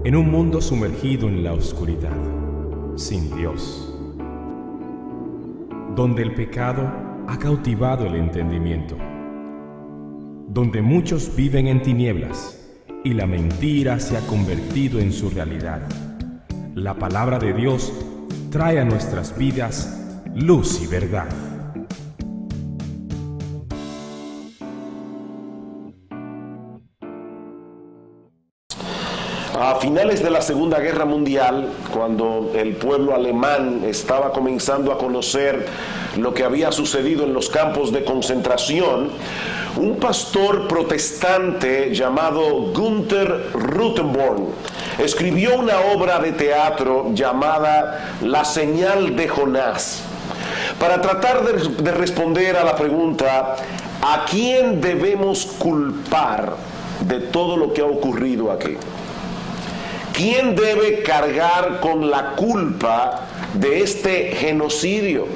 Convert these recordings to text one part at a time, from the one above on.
en un mundo sumergido en la oscuridad, sin Dios, donde el pecado ha cautivado el entendimiento, donde muchos viven en tinieblas y la mentira se ha convertido en su realidad. La palabra de Dios trae a nuestras vidas luz y verdad. A finales de la Segunda Guerra Mundial, cuando el pueblo alemán estaba comenzando a conocer lo que había sucedido en los campos de concentración, un pastor protestante llamado Günther Rutenborn escribió una obra de teatro llamada La señal de Jonás, para tratar de responder a la pregunta: ¿a quién debemos culpar de todo lo que ha ocurrido aquí? ¿Quién debe cargar con la culpa de este genocidio?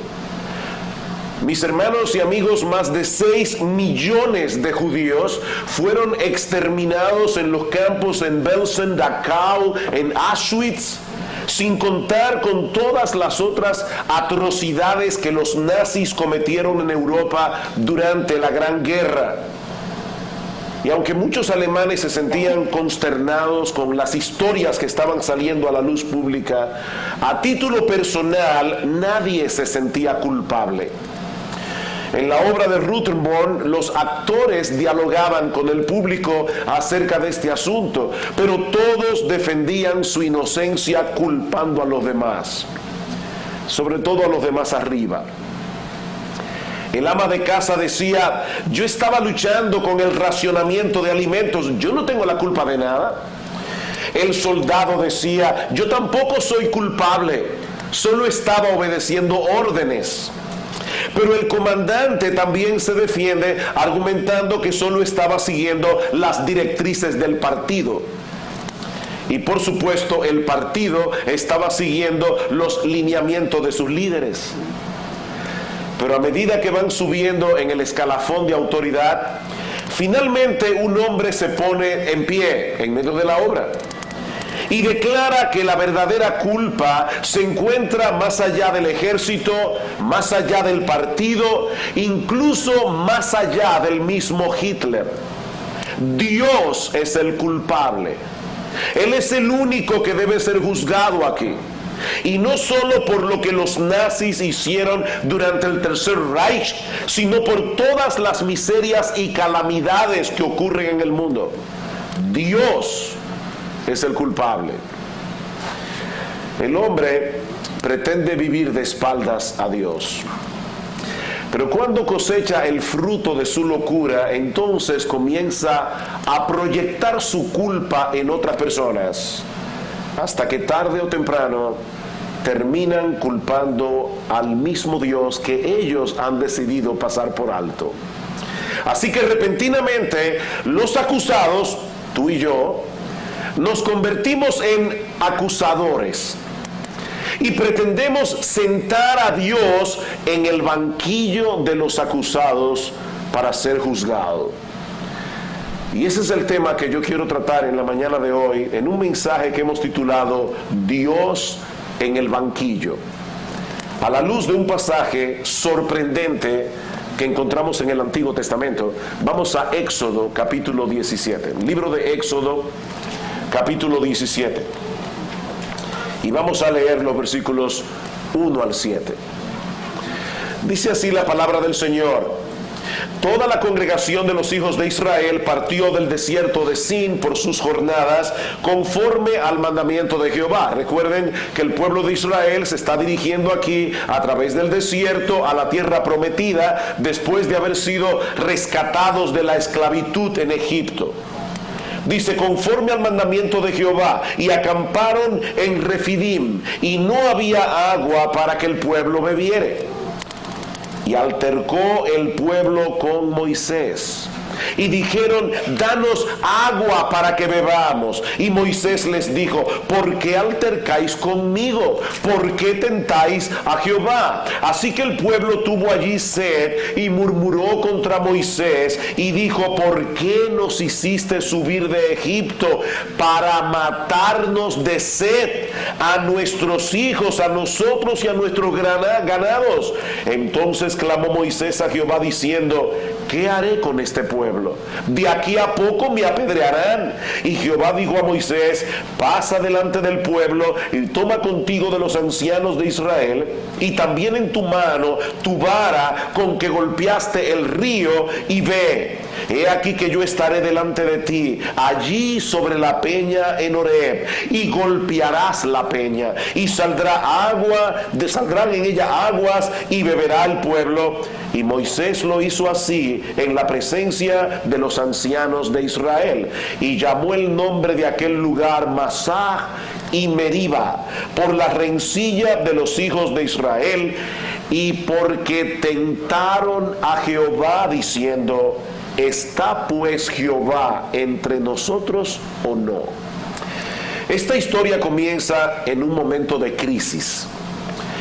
Mis hermanos y amigos, más de 6 millones de judíos fueron exterminados en los campos en Belsen, Dachau, en Auschwitz, sin contar con todas las otras atrocidades que los nazis cometieron en Europa durante la Gran Guerra. Y aunque muchos alemanes se sentían consternados con las historias que estaban saliendo a la luz pública, a título personal nadie se sentía culpable. En la obra de Rutenborn, los actores dialogaban con el público acerca de este asunto, pero todos defendían su inocencia culpando a los demás, sobre todo a los de más arriba. El ama de casa decía: yo estaba luchando con el racionamiento de alimentos, yo no tengo la culpa de nada. El soldado decía: yo tampoco soy culpable, solo estaba obedeciendo órdenes. Pero el comandante también se defiende argumentando que solo estaba siguiendo las directrices del partido. Y por supuesto el partido estaba siguiendo los lineamientos de sus líderes. Pero a medida que van subiendo en el escalafón de autoridad, finalmente un hombre se pone en pie en medio de la obra y declara que la verdadera culpa se encuentra más allá del ejército, más allá del partido, incluso más allá del mismo Hitler. Dios es el culpable. Él es el único que debe ser juzgado aquí. Y no solo por lo que los nazis hicieron durante el Tercer Reich, sino por todas las miserias y calamidades que ocurren en el mundo. Dios es el culpable. El hombre pretende vivir de espaldas a Dios, pero cuando cosecha el fruto de su locura, entonces comienza a proyectar su culpa en otras personas, hasta que tarde o temprano terminan culpando al mismo Dios que ellos han decidido pasar por alto. Así que repentinamente los acusados, tú y yo, nos convertimos en acusadores y pretendemos sentar a Dios en el banquillo de los acusados para ser juzgado. Y ese es el tema que yo quiero tratar en la mañana de hoy, en un mensaje que hemos titulado Dios en el banquillo, a la luz de un pasaje sorprendente que encontramos en el Antiguo Testamento. Vamos a Éxodo capítulo 17, libro de Éxodo capítulo 17, y vamos a leer los versículos 1 al 7. Dice así la palabra del Señor: Toda la congregación de los hijos de Israel partió del desierto de Sin por sus jornadas, conforme al mandamiento de Jehová. Recuerden que el pueblo de Israel se está dirigiendo aquí a través del desierto a la tierra prometida, después de haber sido rescatados de la esclavitud en Egipto. Dice: conforme al mandamiento de Jehová, y acamparon en Refidim, y no había agua para que el pueblo bebiere. Y altercó el pueblo con Moisés. y dijeron: danos agua para que bebamos. Y Moisés les dijo: ¿por qué altercáis conmigo? ¿Por qué tentáis a Jehová? Así que el pueblo tuvo allí sed y murmuró contra Moisés y dijo: ¿por qué nos hiciste subir de Egipto para matarnos de sed a nuestros hijos, a nosotros y a nuestros ganados? Entonces clamó Moisés a Jehová diciendo: ¿qué haré con este pueblo? De aquí a poco me apedrearán. Y Jehová dijo a Moisés: pasa delante del pueblo y toma contigo de los ancianos de Israel y también en tu mano tu vara con que golpeaste el río, y ve. He aquí que yo estaré delante de ti, allí sobre la peña en Horeb, y golpearás la peña, y saldrán en ella aguas, y beberá el pueblo. Y Moisés lo hizo así en la presencia de los ancianos de Israel, y llamó el nombre de aquel lugar Masah y Meriba, por la rencilla de los hijos de Israel, y porque tentaron a Jehová diciendo: ¿está pues Jehová entre nosotros o no? Esta historia comienza en un momento de crisis.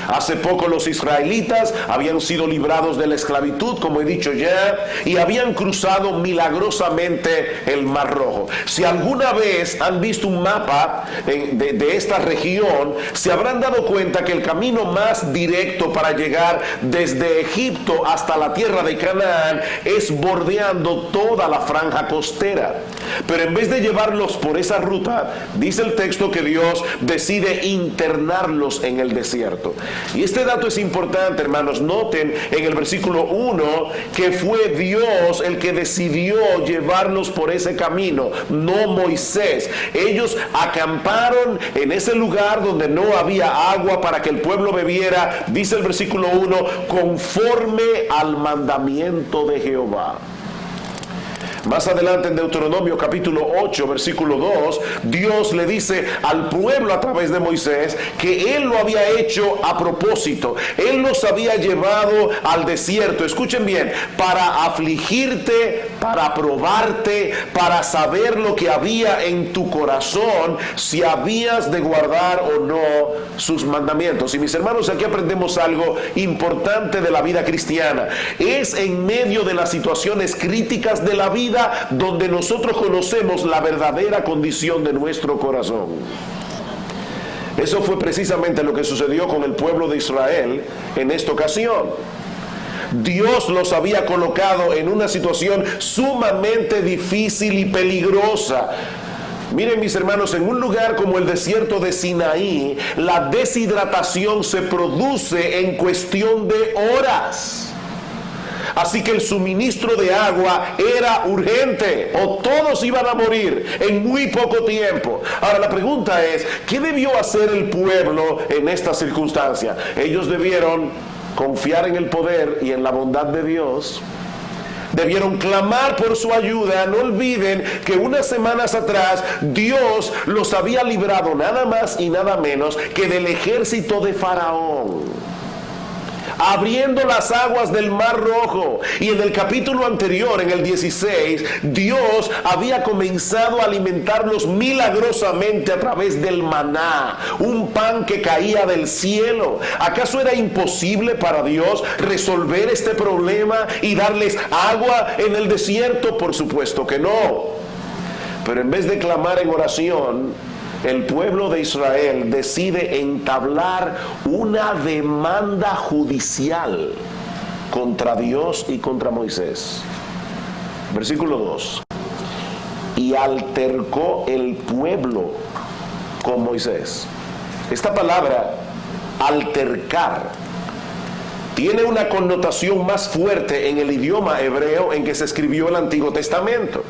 Hace poco los israelitas habían sido librados de la esclavitud, como he dicho ya, y habían cruzado milagrosamente el Mar Rojo. Si alguna vez han visto un mapa de esta región, se habrán dado cuenta que el camino más directo para llegar desde Egipto hasta la tierra de Canaán es bordeando toda la franja costera. Pero en vez de llevarlos por esa ruta, dice el texto que Dios decide internarlos en el desierto. Y este dato es importante, hermanos. Noten en el versículo 1 que fue Dios el que decidió llevarlos por ese camino, no Moisés. Ellos acamparon en ese lugar donde no había agua para que el pueblo bebiera, dice el versículo 1, conforme al mandamiento de Jehová. Más adelante en Deuteronomio capítulo 8 versículo 2, Dios le dice al pueblo a través de Moisés que Él lo había hecho a propósito. Él los había llevado al desierto, escuchen bien, para afligirte, para probarte, para saber lo que había en tu corazón, si habías de guardar o no sus mandamientos. Y mis hermanos, aquí aprendemos algo importante de la vida cristiana. Es en medio de las situaciones críticas de la vida donde nosotros conocemos la verdadera condición de nuestro corazón. Eso fue precisamente lo que sucedió con el pueblo de Israel en esta ocasión. Dios los había colocado en una situación sumamente difícil y peligrosa. Miren, mis hermanos, en un lugar como el desierto de Sinaí, la deshidratación se produce en cuestión de horas. Así que el suministro de agua era urgente, o todos iban a morir en muy poco tiempo. Ahora la pregunta es, ¿qué debió hacer el pueblo en esta circunstancia? Ellos debieron confiar en el poder y en la bondad de Dios. Debieron clamar por su ayuda. No olviden que unas semanas atrás Dios los había librado nada más y nada menos que del ejército de Faraón, abriendo las aguas del Mar Rojo. Y en el capítulo anterior, en el 16, Dios había comenzado a alimentarlos milagrosamente a través del maná, un pan que caía del cielo. ¿Acaso era imposible para Dios resolver este problema y darles agua en el desierto? Por supuesto que no. Pero en vez de clamar en oración, el pueblo de Israel decide entablar una demanda judicial contra Dios y contra Moisés. Versículo 2. Y altercó el pueblo con Moisés. Esta palabra, altercar, tiene una connotación más fuerte en el idioma hebreo en que se escribió el Antiguo Testamento.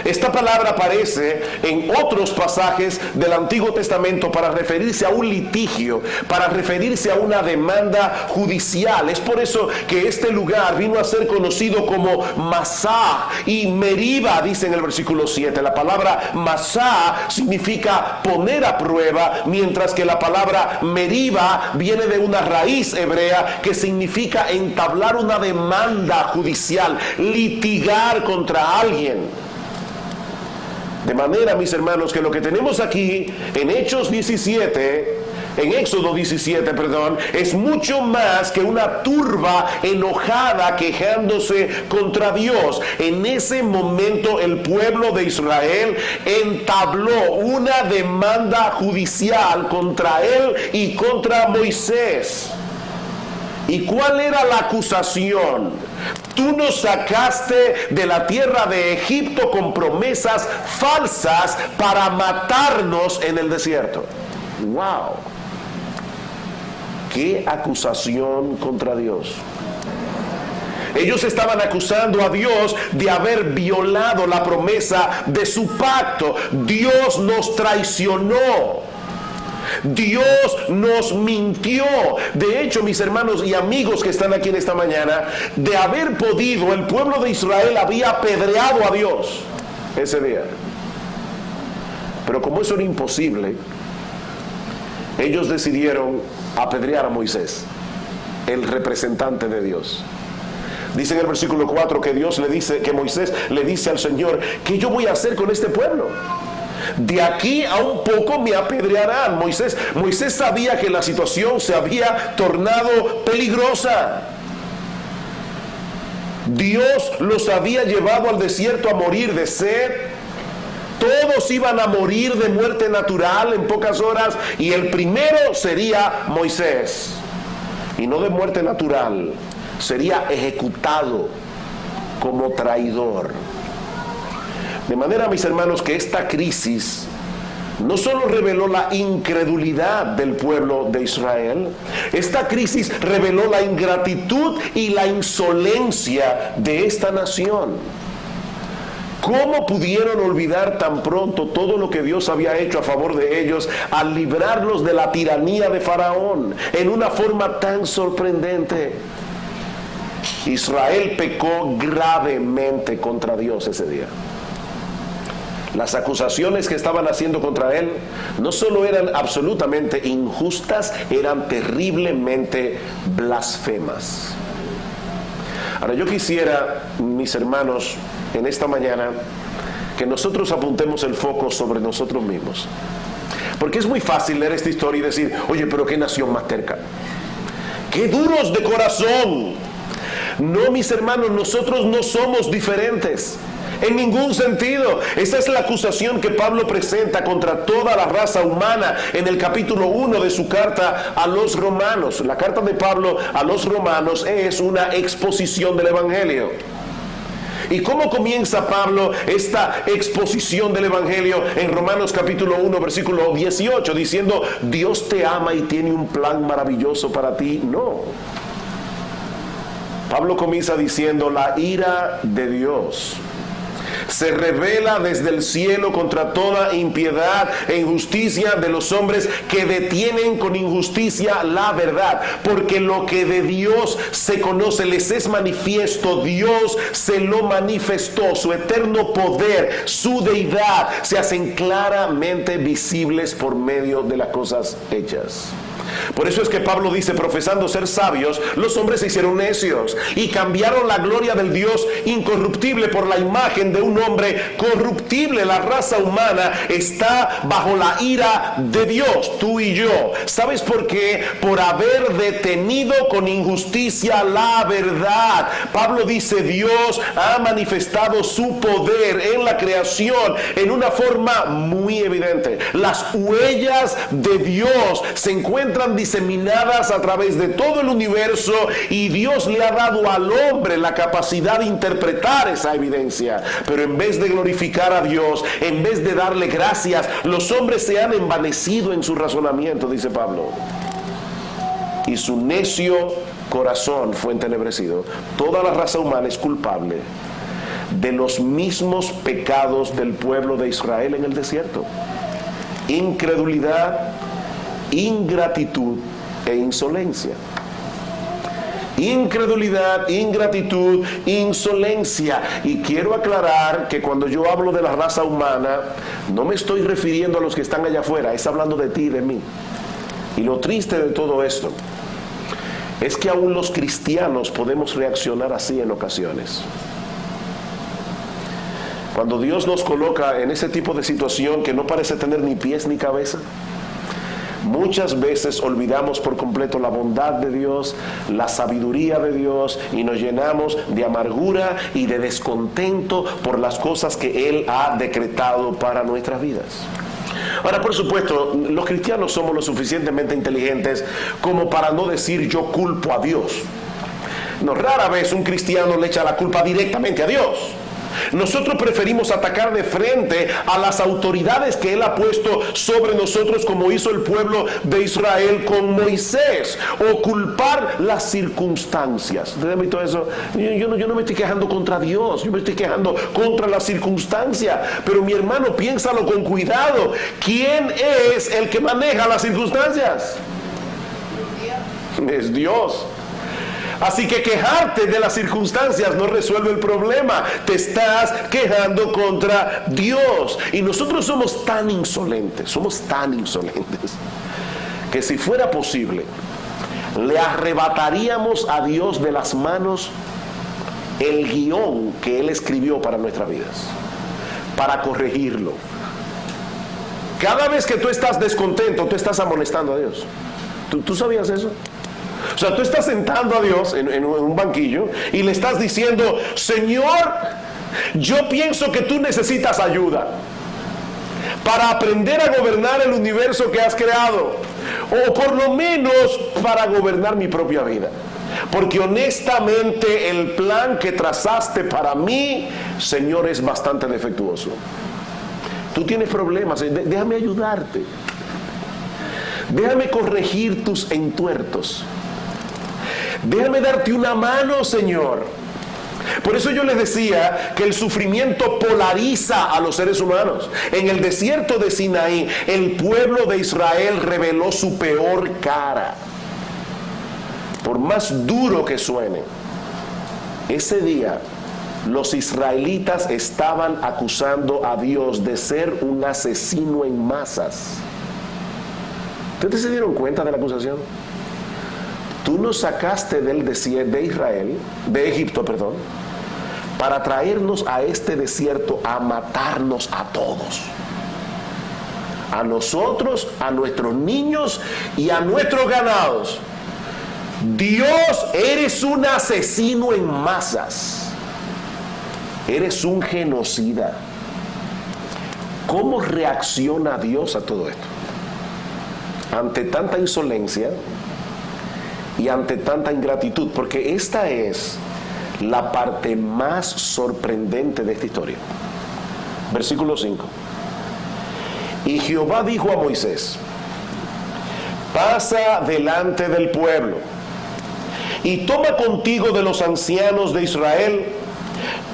Esta palabra aparece en otros pasajes del Antiguo Testamento para referirse a un litigio, para referirse a una demanda judicial. Es por eso que este lugar vino a ser conocido como Masá y Meriba, dice en el versículo 7. La palabra Masá significa poner a prueba, mientras que la palabra Meriba viene de una raíz hebrea que significa entablar una demanda judicial, litigar contra alguien. De manera, mis hermanos, que lo que tenemos aquí en Éxodo 17, es mucho más que una turba enojada quejándose contra Dios. En ese momento el pueblo de Israel entabló una demanda judicial contra él y contra Moisés. ¿Y cuál era la acusación? Tú nos sacaste de la tierra de Egipto con promesas falsas para matarnos en el desierto. ¡Wow! ¡Qué acusación contra Dios! Ellos estaban acusando a Dios de haber violado la promesa de su pacto. Dios nos traicionó. Dios nos mintió. De hecho, mis hermanos y amigos que están aquí en esta mañana, de haber podido, el pueblo de Israel había apedreado a Dios ese día. Pero como eso era imposible, ellos decidieron apedrear a Moisés, el representante de Dios. Dice en el versículo 4 que Moisés le dice al Señor: ¿qué yo voy a hacer con este pueblo? De aquí a un poco me apedrearán. Moisés sabía que la situación se había tornado peligrosa. Dios los había llevado al desierto a morir de sed. Todos iban a morir de muerte natural en pocas horas, y el primero sería Moisés. Y no de muerte natural, sería ejecutado como traidor. De manera, mis hermanos, que esta crisis no solo reveló la incredulidad del pueblo de Israel, esta crisis reveló la ingratitud y la insolencia de esta nación. ¿Cómo pudieron olvidar tan pronto todo lo que Dios había hecho a favor de ellos al librarlos de la tiranía de Faraón en una forma tan sorprendente? Israel pecó gravemente contra Dios ese día. Las acusaciones que estaban haciendo contra él no solo eran absolutamente injustas, eran terriblemente blasfemas. Ahora, yo quisiera, mis hermanos, en esta mañana, que nosotros apuntemos el foco sobre nosotros mismos. Porque es muy fácil leer esta historia y decir: oye, pero qué nación más terca, qué duros de corazón. No, mis hermanos, nosotros no somos diferentes en ningún sentido. Esa es la acusación que Pablo presenta contra toda la raza humana en el capítulo 1 de su carta a los romanos. La carta de Pablo a los romanos es una exposición del evangelio. ¿Y cómo comienza Pablo esta exposición del evangelio en Romanos capítulo 1 versículo 18? Diciendo: Dios te ama y tiene un plan maravilloso para ti. No. Pablo comienza diciendo: la ira de Dios se revela desde el cielo contra toda impiedad e injusticia de los hombres que detienen con injusticia la verdad. Porque lo que de Dios se conoce les es manifiesto. Dios se lo manifestó. Su eterno poder, su deidad, se hacen claramente visibles por medio de las cosas hechas. Por eso es que Pablo dice: profesando ser sabios, los hombres se hicieron necios y cambiaron la gloria del Dios incorruptible por la imagen de un hombre corruptible. La raza humana está bajo la ira de Dios, tú y yo. ¿Sabes por qué? Por haber detenido con injusticia la verdad. Pablo dice: Dios ha manifestado su poder en la creación en una forma muy evidente. Las huellas de Dios se encuentran diseminadas a través de todo el universo, y Dios le ha dado al hombre la capacidad de interpretar esa evidencia. Pero en vez de glorificar a Dios, en vez de darle gracias, los hombres se han envanecido en su razonamiento, dice Pablo, y su necio corazón fue entenebrecido. Toda la raza humana es culpable de los mismos pecados del pueblo de Israel en el desierto: incredulidad, ingratitud e insolencia. Incredulidad, ingratitud, insolencia. Y quiero aclarar que cuando yo hablo de la raza humana, no me estoy refiriendo a los que están allá afuera, es hablando de ti y de mí. Y lo triste de todo esto es que aún los cristianos podemos reaccionar así en ocasiones. Cuando Dios nos coloca en ese tipo de situación que no parece tener ni pies ni cabeza, muchas veces olvidamos por completo la bondad de Dios, la sabiduría de Dios, y nos llenamos de amargura y de descontento por las cosas que Él ha decretado para nuestras vidas. Ahora, por supuesto, los cristianos somos lo suficientemente inteligentes como para no decir yo culpo a Dios. No, rara vez un cristiano le echa la culpa directamente a Dios. Nosotros preferimos atacar de frente a las autoridades que Él ha puesto sobre nosotros, como hizo el pueblo de Israel con Moisés, o culpar las circunstancias. ¿Entiendes todo eso? Yo no me estoy quejando contra Dios, yo me estoy quejando contra la circunstancia. Pero mi hermano, piénsalo con cuidado. ¿Quién es el que maneja las circunstancias? Es Dios. Así que quejarte de las circunstancias no resuelve el problema. Te estás quejando contra Dios. Y nosotros somos tan insolentes, que si fuera posible, le arrebataríamos a Dios de las manos el guión que Él escribió para nuestras vidas, para corregirlo. Cada vez que tú estás descontento, tú estás amonestando a Dios. ¿Tú sabías eso? O sea, tú estás sentando a Dios en un banquillo y le estás diciendo: Señor, yo pienso que tú necesitas ayuda para aprender a gobernar el universo que has creado, o por lo menos para gobernar mi propia vida, porque honestamente el plan que trazaste para mí, Señor, es bastante defectuoso. Tú tienes problemas, déjame ayudarte, déjame corregir tus entuertos, déjame darte una mano, Señor. Por eso yo les decía que el sufrimiento polariza a los seres humanos. En el desierto de Sinaí, el pueblo de Israel reveló su peor cara. Por más duro que suene, ese día los israelitas estaban acusando a Dios de ser un asesino en masas. ¿Ustedes se dieron cuenta de la acusación? Tú nos sacaste del desierto de Israel, de Egipto, perdón, para traernos a este desierto a matarnos a todos. A nosotros, a nuestros niños y a nuestros ganados. Dios, eres un asesino en masas. Eres un genocida. ¿Cómo reacciona Dios a todo esto? Ante tanta insolencia y ante tanta ingratitud, porque esta es la parte más sorprendente de esta historia. Versículo 5. Y Jehová dijo a Moisés: pasa delante del pueblo y toma contigo de los ancianos de Israel,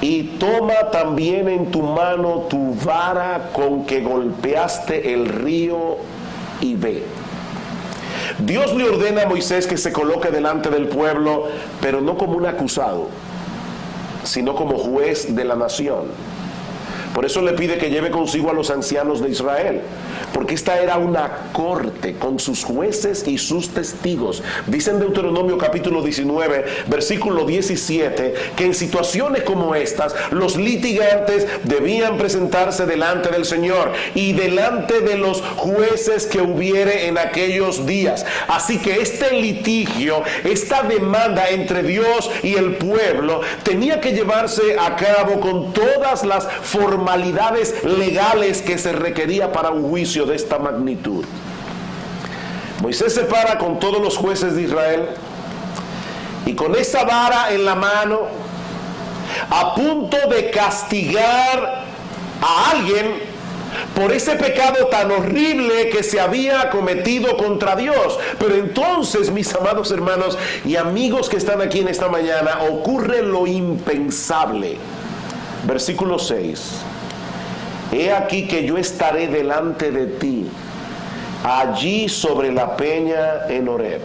y toma también en tu mano tu vara con que golpeaste el río, y ve. Dios le ordena a Moisés que se coloque delante del pueblo, pero no como un acusado, sino como juez de la nación. Por eso le pide que lleve consigo a los ancianos de Israel, porque esta era una corte con sus jueces y sus testigos. Dice en Deuteronomio capítulo 19, versículo 17, que en situaciones como estas, los litigantes debían presentarse delante del Señor y delante de los jueces que hubiere en aquellos días. Así que este litigio, esta demanda entre Dios y el pueblo, tenía que llevarse a cabo con todas las formalidades legales que se requería para un juicio de esta magnitud. Moisés se para con todos los jueces de Israel y con esa vara en la mano, a punto de castigar a alguien por ese pecado tan horrible que se había cometido contra Dios. Pero entonces, mis amados hermanos y amigos que están aquí en esta mañana, ocurre lo impensable. Versículo 6. He aquí que yo estaré delante de ti, allí sobre la peña en Horeb,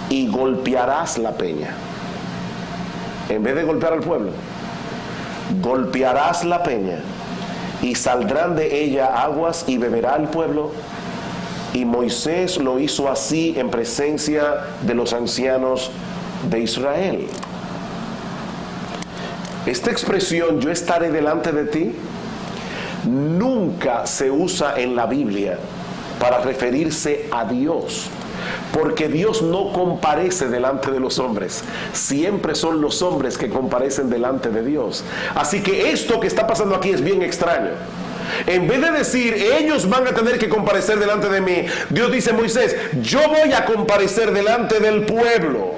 y golpearás la peña. En vez de golpear al pueblo, golpearás la peña, y saldrán de ella aguas, y beberá el pueblo. Y Moisés lo hizo así en presencia de los ancianos de Israel. Esta expresión, yo estaré delante de ti, nunca se usa en la Biblia para referirse a Dios, porque Dios no comparece delante de los hombres. Siempre son los hombres que comparecen delante de Dios. Así que esto que está pasando aquí es bien extraño. En vez de decir, ellos van a tener que comparecer delante de mí, Dios dice: Moisés, yo voy a comparecer delante del pueblo.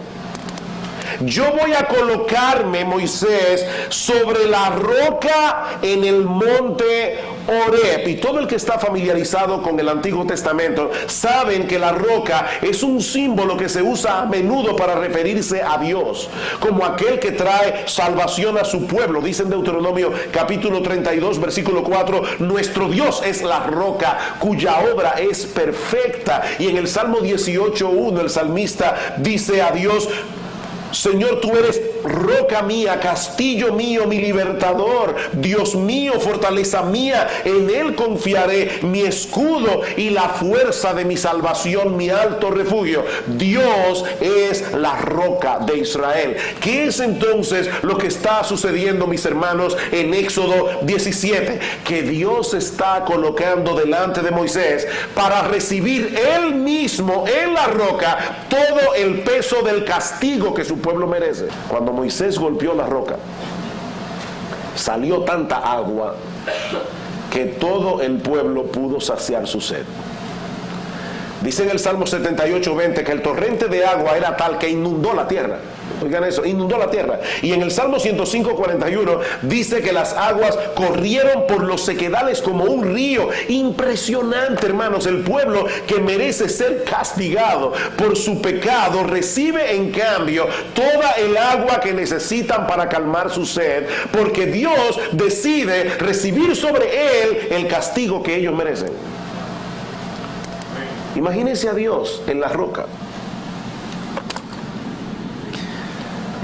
Yo voy a colocarme, Moisés, sobre la roca en el monte Horeb. Y todo el que está familiarizado con el Antiguo Testamento saben que la roca es un símbolo que se usa a menudo para referirse a Dios, como aquel que trae salvación a su pueblo. Dice en Deuteronomio capítulo 32 versículo 4: nuestro Dios es la roca cuya obra es perfecta. Y en el Salmo 18:1 el salmista dice a Dios: Señor, tú eres roca mía, castillo mío, mi libertador, Dios mío, fortaleza mía, en Él confiaré, mi escudo y la fuerza de mi salvación, mi alto refugio. Dios es la roca de Israel. ¿Qué es entonces lo que está sucediendo, mis hermanos, en Éxodo 17? Que Dios está colocando delante de Moisés para recibir Él mismo en la roca todo el peso del castigo que su pueblo merece. Cuando Moisés golpeó la roca, salió tanta agua que todo el pueblo pudo saciar su sed. Dice en el Salmo 78:20 que el torrente de agua era tal que inundó la tierra. Oigan eso, inundó la tierra. Y en el Salmo 105:41 dice que las aguas corrieron por los sequedales como un río. Impresionante, hermanos. El pueblo que merece ser castigado por su pecado recibe en cambio toda el agua que necesitan para calmar su sed, porque Dios decide recibir sobre él el castigo que ellos merecen. Imagínense a Dios en la roca.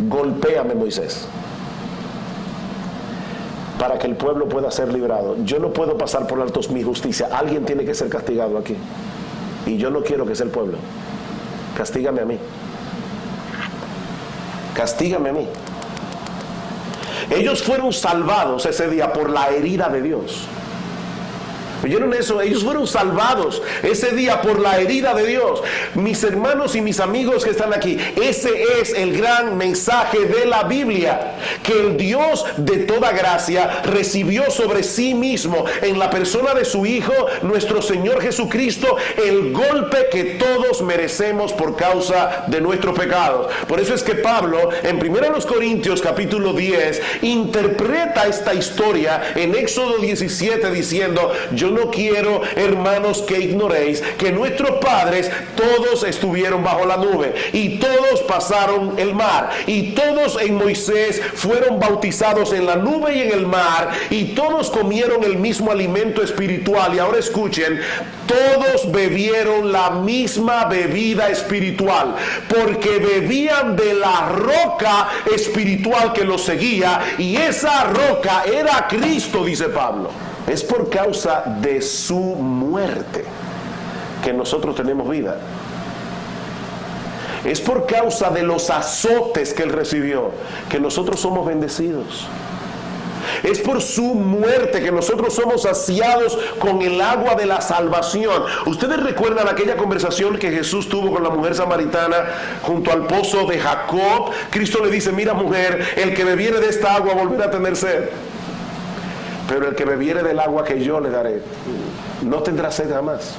Golpéame, Moisés, para que el pueblo pueda ser librado. Yo no puedo pasar por alto mi justicia. Alguien tiene que ser castigado aquí, y yo no quiero que sea el pueblo. Castígame a mí. Castígame a mí. Ellos fueron salvados ese día por la herida de Dios. ¿Oyeron eso? Ellos fueron salvados ese día por la herida de Dios. Mis hermanos y mis amigos que están aquí, ese es el gran mensaje de la Biblia, que el Dios de toda gracia recibió sobre sí mismo, en la persona de su Hijo, nuestro Señor Jesucristo, el golpe que todos merecemos por causa de nuestros pecados. Por eso es que Pablo, en 1 Corintios capítulo 10, interpreta esta historia en Éxodo 17 diciendo: yo no quiero, hermanos, que ignoréis que nuestros padres todos estuvieron bajo la nube, y todos pasaron el mar, y todos en Moisés fueron bautizados en la nube y en el mar, y todos comieron el mismo alimento espiritual. Y ahora escuchen: todos bebieron la misma bebida espiritual, porque bebían de la roca espiritual que los seguía, y esa roca era Cristo, dice Pablo. Es por causa de su muerte que nosotros tenemos vida. Es por causa de los azotes que él recibió que nosotros somos bendecidos. Es por su muerte que nosotros somos saciados con el agua de la salvación. Ustedes recuerdan aquella conversación que Jesús tuvo con la mujer samaritana junto al pozo de Jacob. Cristo le dice: mira, mujer, el que bebiere de esta agua volverá a tener sed, pero el que bebiere del agua que yo le daré no tendrá sed jamás,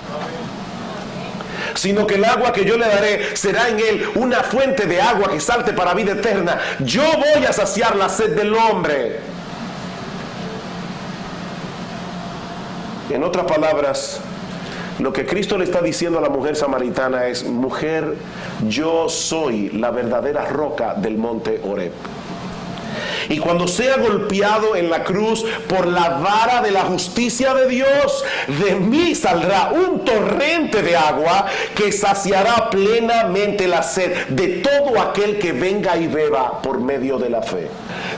sino que el agua que yo le daré será en él una fuente de agua que salte para vida eterna. Yo voy a saciar la sed del hombre. En otras palabras, lo que Cristo le está diciendo a la mujer samaritana es: mujer, yo soy la verdadera roca del monte Horeb. y cuando sea golpeado en la cruz por la vara de la justicia de Dios, de mí saldrá un torrente de agua que saciará plenamente la sed de todo aquel que venga y beba por medio de la fe.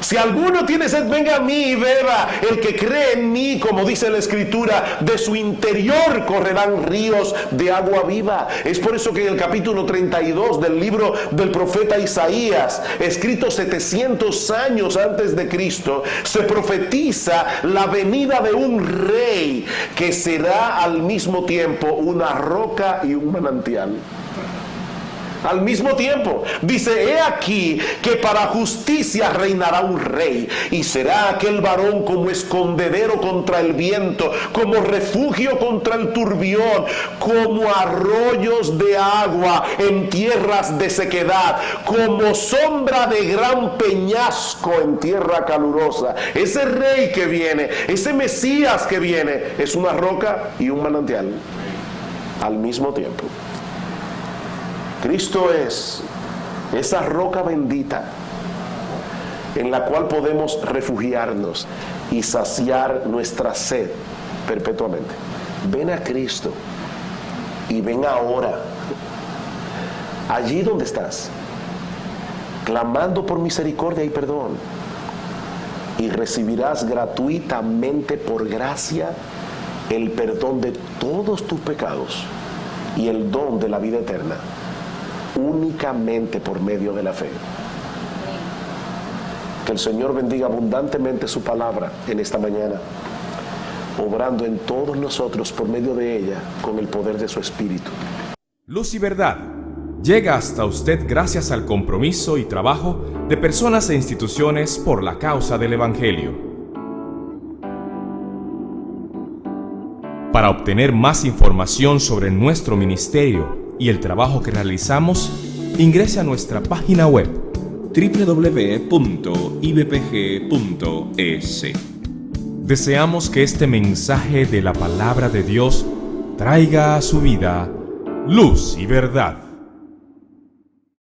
Si alguno tiene sed, venga a mí y beba. El que cree en mí, como dice la Escritura, de su interior correrán ríos de agua viva. Es por eso que en el capítulo 32 del libro del profeta Isaías, escrito 700 años antes de Cristo, se profetiza la venida de un rey que será al mismo tiempo una roca y un manantial. Al mismo tiempo, dice: he aquí que para justicia reinará un rey, y será aquel varón como escondedero contra el viento, como refugio contra el turbión, como arroyos de agua en tierras de sequedad, como sombra de gran peñasco en tierra calurosa. Ese rey que viene, ese Mesías que viene, es una roca y un manantial al mismo tiempo. Cristo es esa roca bendita en la cual podemos refugiarnos y saciar nuestra sed perpetuamente. Ven a Cristo y ven ahora, allí donde estás, clamando por misericordia y perdón, y recibirás gratuitamente por gracia el perdón de todos tus pecados y el don de la vida eterna, únicamente por medio de la fe. Que el Señor bendiga abundantemente su palabra en esta mañana, obrando en todos nosotros por medio de ella con el poder de su Espíritu. Luz y Verdad llega hasta usted gracias al compromiso y trabajo de personas e instituciones por la causa del Evangelio. Para obtener más información sobre nuestro ministerio y el trabajo que realizamos, ingrese a nuestra página web www.ibpg.es. Deseamos que este mensaje de la palabra de Dios traiga a su vida luz y verdad.